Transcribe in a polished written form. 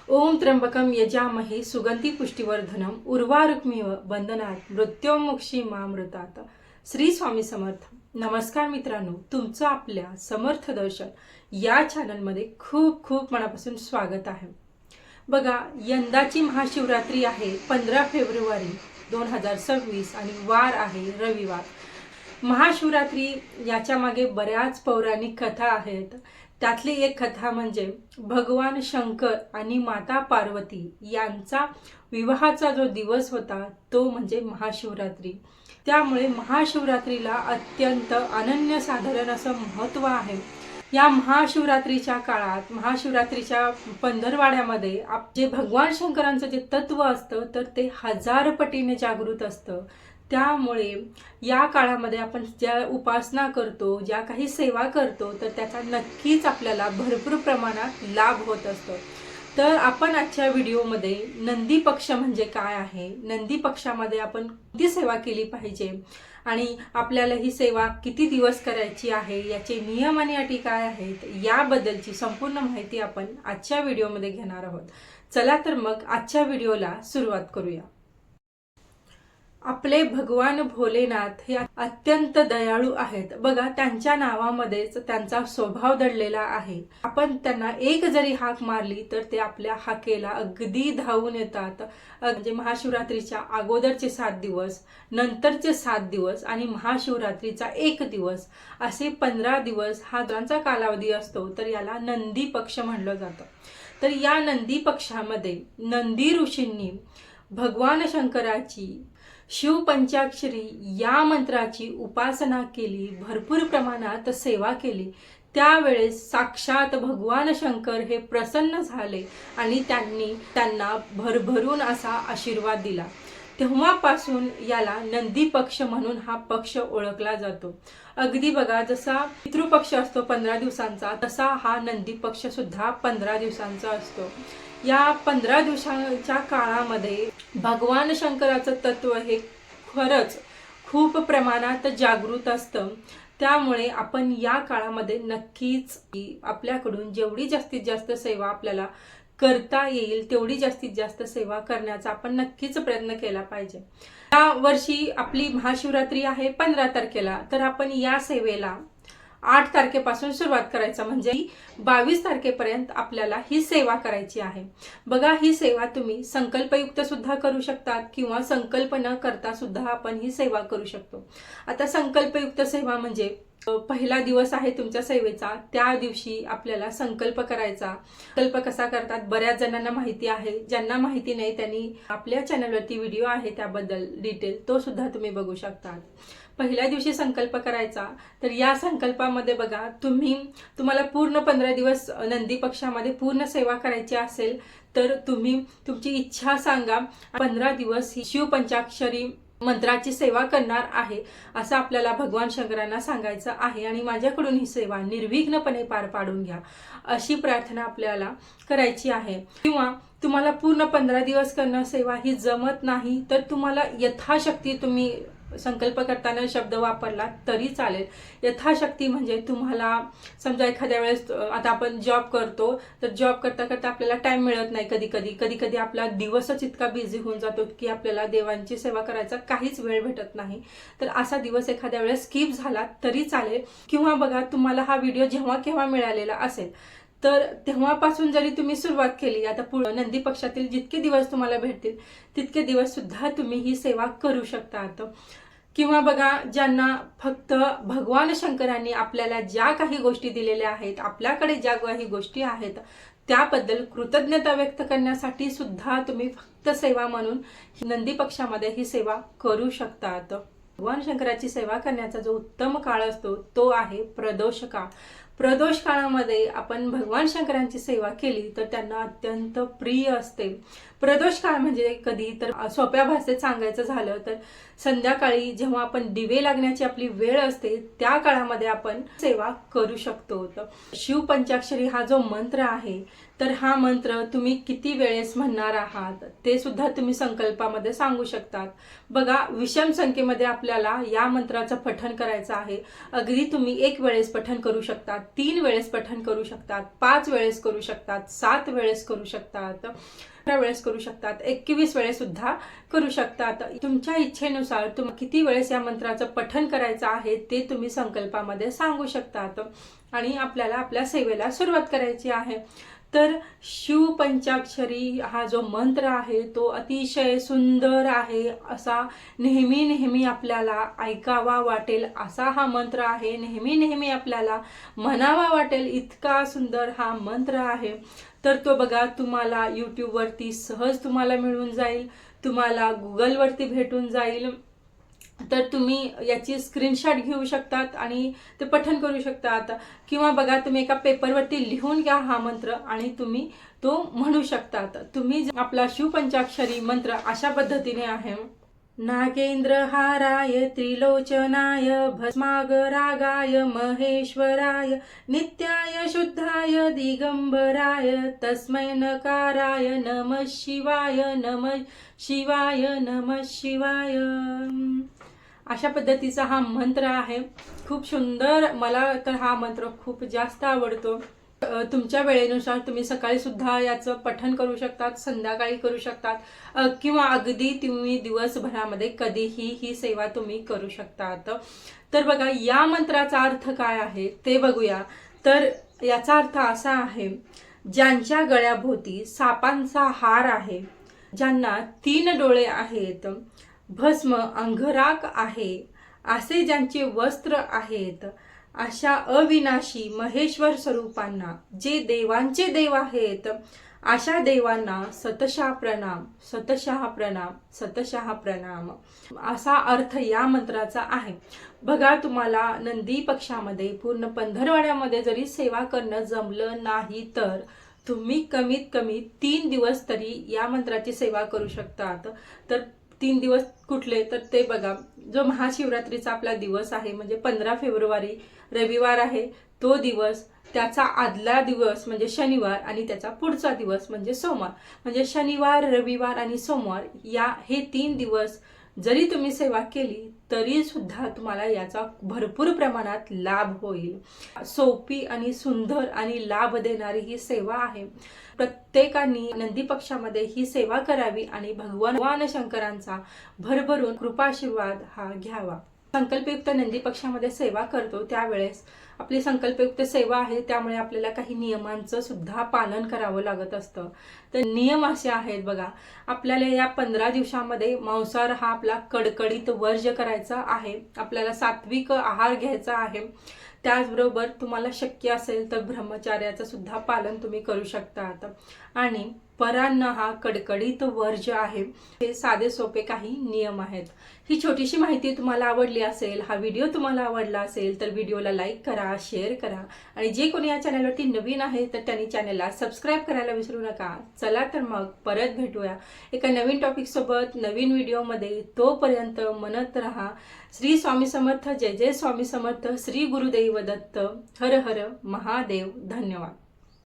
ओम त्र्यंबकम यजामहे सुगंधी पुष्टिवर्धनम उर्वारुक्मिव वंदनात मृत्योमुक्षी मामृतात। श्री स्वामी समर्थ। नमस्कार मित्रांनो, तुमचं आपल्या समर्थ दर्शन या चॅनलमध्ये खूप खूप मनापासून स्वागत आहे। बघा, यंदाची महाशिवरात्री आहे 15 फेब्रुवारी 2026 आणि वार आहे रविवार। महाशिवरात्री याच्या मागे बऱ्याच पौराणिक कथा आहेत। त्यातली एक कथा म्हणजे भगवान शंकर आणि माता पार्वती यांचा विवाहाचा जो दिवस होता तो म्हणजे महाशिवरात्री। त्यामुळे महाशिवरात्रीला अत्यंत अनन्यसाधारण असं महत्त्व आहे। या महाशिवरात्रीच्या काळात महाशिवरात्रीच्या पंधरवाड्यामध्ये जे भगवान शंकरांचं जे तत्व असतं तर ते 1000 पटीने जागृत असतं। त्यामुळे या काळामध्ये आपण ज्या उपासना करतो, ज्या काही सेवा करतो तर त्याचा नक्कीच आपल्याला भरपूर प्रमाणात लाभ होत असतो। तर आपण आजच्या व्हिडिओमध्ये नंदी पक्ष म्हणजे काय आहे, नंदी पक्षामध्ये आपण किती सेवा केली पाहिजे आणि आपल्याला ही सेवा किती दिवस करायची आहे, याचे नियम आणि अटी काय आहेत याबद्दलची संपूर्ण माहिती आपण आजच्या व्हिडिओमध्ये घेणार आहोत। चला तर मग आजच्या व्हिडिओला सुरुवात करूया। आपले भगवान भोलेनाथ हे अत्यंत दयाळू आहेत। बघा, त्यांच्या नावामध्येच त्यांचा स्वभाव दडलेला आहे। आपण त्यांना एक जरी हाक मारली तर ते आपल्या हाकेला अगदी धावून येतात। म्हणजे महाशिवरात्रीच्या अगोदरचे 7 दिवस, नंतरचे 7 दिवस आणि महाशिवरात्रीचा 1 दिवस असे 15 दिवस हा त्यांचा कालावधी असतो। तर याला नंदी पक्ष म्हणलं जातं। तर या नंदी पक्षामध्ये नंदी ऋषींनी भगवान शंकराची शिव पंचाक्षरी या मंत्राची उपासना केली, भरपूर प्रमाणात सेवा केली। त्यावेळेस साक्षात भगवान शंकर हे प्रसन्न झाले आणि त्यांना भरभरून असा आशीर्वाद दिला। तेव्हापासून याला नंदी पक्ष म्हणून हा पक्ष ओळखला जातो। अगदी बघा, जसा पितृपक्ष असतो 15 दिवसांचा तसा हा नंदी पक्ष सुद्धा 15 दिवसांचा असतो। या 15 दिवसांच्या काळामध्ये भगवान शंकराचं तत्व हे खरंच खूप प्रमाणात जागृत असतं। त्यामुळे आपण या काळामध्ये नक्कीच आपल्याकडून जेवढी जास्तीत जास्त सेवा आपल्याला करता येईल तेवढी जास्तीत जास्त सेवा करण्याचा आपण नक्कीच प्रयत्न केला पाहिजे। या वर्षी आपली महाशिवरात्री आहे 15 तारखेला, तर आपण या सेवेला 8 तारखेपासून सुरुवात करायचं, म्हणजे 22 तारखेपर्यंत आपल्याला ही सेवा करायची आहे। बघा, ही सेवा तुम्ही संकल्पयुक्त सुद्धा करू शकता किंवा संकल्प न करता सुद्धा आपण ही सेवा करू शकतो। आता संकल्पयुक्त सेवा म्हणजे पहिला दिवस आहे तुमच्या सेवेचा, त्या दिवशी आपल्याला संकल्प करायचा। संकल्प कसा करतात बऱ्याच जणांना माहिती आहे, ज्यांना माहिती नाही त्यांनी आपल्या चॅनलवरती व्हिडिओ आहे त्याबद्दल डिटेल, तो सुद्धा तुम्ही बघू शकता। पहिल्या दिवशी संकल्प करायचा। तर या संकल्पामध्ये बघा, तुम्हाला पूर्ण 15 दिवस नंदी पक्षामध्ये पूर्ण सेवा करायची असेल तर तुम्ही तुमची इच्छा सांगा। 15 दिवस ही शिव पंचाक्षरी मंत्राची सेवा करणार आहे असं आपल्याला भगवान शंकरांना सांगायचं आहे आणि माझ्याकडून ही सेवा निर्विघ्नपणे पार पाडून घ्या अशी प्रार्थना आपल्याला करायची आहे। किंवा तुम्हाला पूर्ण 15 दिवस करणं सेवा ही जमत नाही तर तुम्हाला यथाशक्ती तुम्ही संकल्प करताना शब्द वापरला तरी चालेल। यथाशक्ती म्हणजे तुम्हाला समजा एखाद्या वेळेस आता आपण जॉब करतो तर जॉब करता करता आपल्याला टाइम मिळत नाही, कधी आपला दिवसच इतका बिझी होऊन जातो की आपल्याला देवांची सेवा करायचा काहीच वेळ भेटत नाही। तर असा दिवस एखाद्या वेळेस स्किप झाला तरी चालेल। किंवा बघा, तुम्हाला हा व्हिडिओ जेव्हा केव्हा मिळालेला असेल तर तेव्हापासून जरी तुम्ही सुरुवात केली, आता नंदी पक्षातील जितके दिवस तुम्हाला भेटतील तितके दिवस सुद्धा तुम्ही ही सेवा करू शकता। किंवा बघा, ज्यांना फक्त भगवान शंकरांनी आपल्याला ज्या काही गोष्टी दिलेल्या आहेत, आपल्याकडे ज्या काही गोष्टी आहेत त्याबद्दल कृतज्ञता व्यक्त करण्यासाठी सुद्धा तुम्ही फक्त सेवा म्हणून नंदी पक्षामध्ये ही सेवा करू शकतात। भगवान शंकराची सेवा करण्याचा जो उत्तम काळ असतो तो आहे प्रदोष काळ। प्रदोष काळामध्ये आपण भगवान शंकरांची सेवा केली तर त्यांना अत्यंत प्रिय असते। प्रदोष काळ म्हणजे कधी, तर सोप्या भाषेत सांगायचं झालं तर संध्याकाळी जेव्हा आपण दिवे लागण्याची आपली वेळ असते त्या काळामध्ये आपण सेवा करू शकतो। शिव पंचाक्षरी हा जो मंत्र आहे तर हा मंत्र तुम्ही किती वेळेस म्हणणार आहात ते सुद्धा तुम्ही संकल्पामध्ये सांगू शकतात। बघा, विषम संख्येमध्ये आपल्याला या मंत्राचं पठण करायचं आहे। अगदी तुम्ही 1 वेळेस पठण करू शकतात, 3 वेळेस पठण करू शकतात, 5 वेळेस करू शकतात, 7 वेळेस करू शकतात, 18 वेळेस करू शकतात, 21 वेळेस सुद्धा करू शकतात। तुमच्या इच्छेनुसार तुम्ही किती वेळेस या मंत्राचं पठण करायचं आहे ते तुम्ही संकल्पामध्ये सांगू शकतात आणि आपल्याला आपल्या सेवेला सुरुवात करायची आहे। तर शिव पंचाक्षरी हा जो मंत्र आहे तो अतिशय सुंदर आहे, असा नेहमी नेहमी आपल्याला ऐकावा वाटेल असा हा मंत्र आहे, नेहमी नेहमी आपल्याला म्हणावा वाटेल इतका सुंदर हा मंत्र आहे। तर तो बघा तुम्हाला यूट्यूबवरती सहज तुम्हाला मिळून जाईल, तुम्हाला गुगलवरती भेटून जाईल। तर तुम्ही याची स्क्रीनशॉट घेऊ शकतात आणि ते पठण करू शकतात, किंवा बघा तुम्ही एका पेपरवरती लिहून घ्या हा मंत्र आणि तुम्ही तो म्हणू शकतात। तुम्ही आपला शिवपंचाक्षरी मंत्र अशा पद्धतीने आहे, नागेंद्रहाराय त्रिलोचनाय भस्मागरागाय महेश्वराय नित्याय शुद्धाय दिगंबराय तस्मै नकाराय नमः शिवाय नमः शिवाय नमः शिवाय। अशा पद्धतीचा हा मंत्र आहे, खूप सुंदर। मला तर हा मंत्र खूप जास्त आवडतो। तुमच्या वेळेनुसार तुम्ही सकाळी सुद्धा याचं पठण करू शकतात, संध्याकाळी करू शकतात, किंवा अगदी तुम्ही दिवसभरामध्ये कधीही ही सेवा तुम्ही करू शकतात। तर बघा या मंत्राचा अर्थ काय आहे ते बघूया। तर याचा अर्थ असा आहे, ज्यांच्या गळ्याभोवती सापांचा हार आहे, ज्यांना 3 डोळे आहेत, भस्म अंगराग आहे, असे ज्यांचे वस्त्र आहेत, अशा अविनाशी महेश्वर स्वरूपांना, जे देवांचे देव आहेत, अशा देवांना सतशः प्रणाम, सतशः प्रणाम, सतशः प्रणाम, असा अर्थ या मंत्राचा आहे। बघा, तुम्हाला नंदी पक्षामध्ये पूर्ण पंधरवड्यामध्ये जरी सेवा करणं जमलं नाही तर तुम्ही कमीत कमी 3 दिवस तरी या मंत्राची सेवा करू शकतात। तर 3 दिवस कुठले तर ते बघा, जो महाशिवरात्रीचा आपला दिवस आहे म्हणजे 15 फेब्रुवारी रविवार आहे तो दिवस, त्याचा आदला दिवस म्हणजे शनिवार आणि त्याचा पुढचा दिवस म्हणजे सोमवार, म्हणजे शनिवार, रविवार आणि सोमवार हे 3 दिवस जरी तुम्ही सेवा केली तरी सुद्धा तुम्हाला याचा भरपूर प्रमाणात लाभ होईल। सोपी आणि सुंदर आणि लाभ देणारी ही सेवा आहे। प्रत्येकाने नंदी पक्षामध्ये ही सेवा करावी आणि भगवान शंकरांचा भरभरून कृपाशीर्वाद हा घ्यावा। संकल्पयुक्त नंदी पक्षामध्ये सेवा करतो त्यावेळेस आपली संकल्पयुक्त सेवा आहे, त्यामुळे आपल्याला काही नियमांचं सुद्धा पालन करावं लागत असतं। तर नियम असे आहेत बघा, आपल्याला या 15 दिवसामध्ये मांसाहार हा आपला कडकडीत वर्ज्य करायचा आहे, आपल्याला सात्विक आहार घ्यायचा आहे। त्याचबरोबर तुम्हाला शक्य असेल तर ब्रह्मचार्याचं सुद्धा पालन तुम्ही करू शकतात आणि परान्न हा कडकडीत वर्ज्य आहे। हे साधे सोपे काही नियम आहेत। ही छोटीशी माहिती तुम्हाला आवडली असेल, हा व्हिडिओ तुम्हाला आवडला असेल तर व्हिडिओला लाईक करा, शेअर करा आणि जे कोणी या चॅनलवरती नवीन आहे तर त्यांनी चॅनलला सबस्क्राईब करायला विसरू नका। चला तर मग परत भेटूया एका नवीन टॉपिक सोबत नवीन व्हिडिओमध्ये। तोपर्यंत म्हणत रहा श्री स्वामी समर्थ, जय जय स्वामी समर्थ, श्री गुरुदेव दत्त, हर हर महादेव, धन्यवाद।